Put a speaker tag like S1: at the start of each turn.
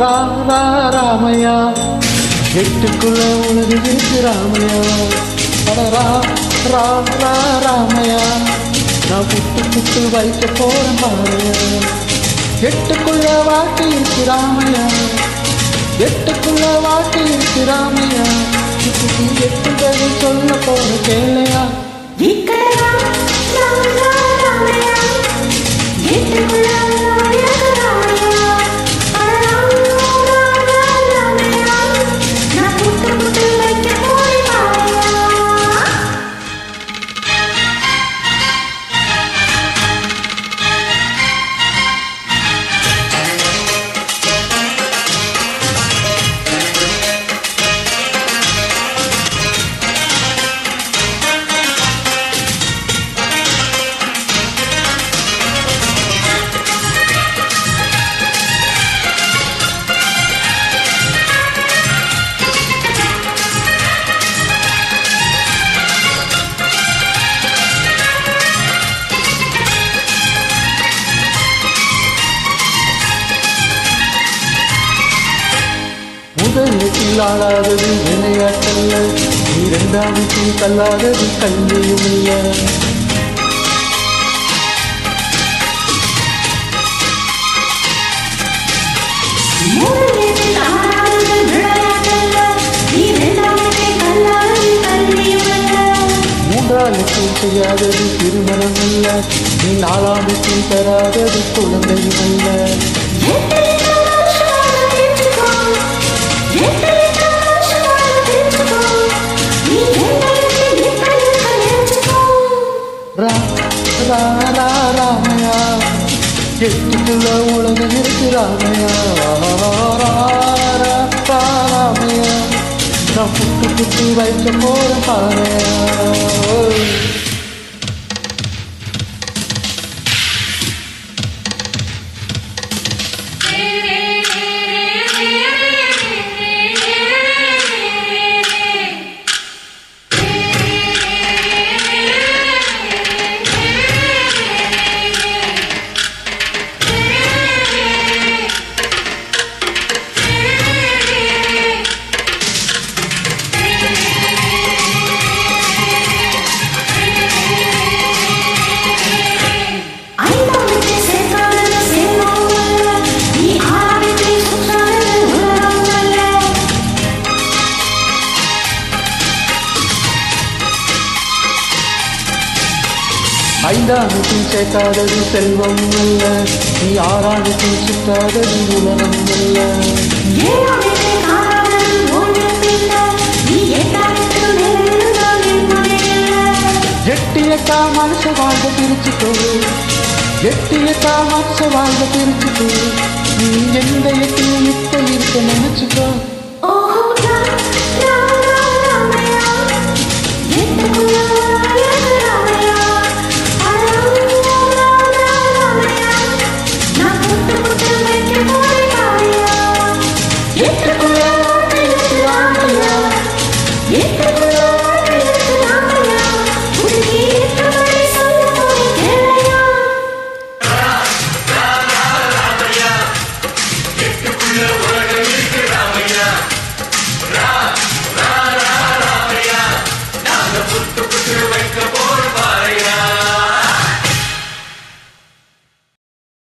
S1: ராமையா எட்டுக்குள்ள உலகு இருக்கு ராமையா. ராமையா நான் புட்டு புட்டு வைக்க போறேன் பாறையா. எட்டுக்குள்ள வாழ்க்கை இருக்கு ராமையா, எட்டுக்குள்ள வாழ்க்கை இருக்கு ராமையா. எட்டு பதில் சொல்ல போற கேளையா. முதலத்தில் ஆளாதது விளையாட்டல்ல, இரண்டாமத்தில் கல்லாதது கல்வியும் இல்ல. மூன்றாமத்தில் செய்யாதது திருமணம் அல்ல, நீ நாலாமத்தில் பெறாதது குழந்தையும் அல்ல. ராமையா எட்டுக்குள்ள உலகம் இருக்கு ராமையா. ராமையா நான் புட்டு புட்டு வைக்க போற பாறையா. ஐந்தாண்டுக்கும் சேர்க்காதது செல்வம் அல்ல, நீ ஆறாண்டுக்கும் சுற்றாதது உலகம் அல்ல. எட்டியக்கா மனச வாழ்க பிரிச்சுக்கோ, எட்டியக்கா மனச வாழ்க பிரிச்சுக்கோ. நீ எந்த எட்டியும் இப்ப இருக்க நினைச்சுக்கோ.
S2: Put the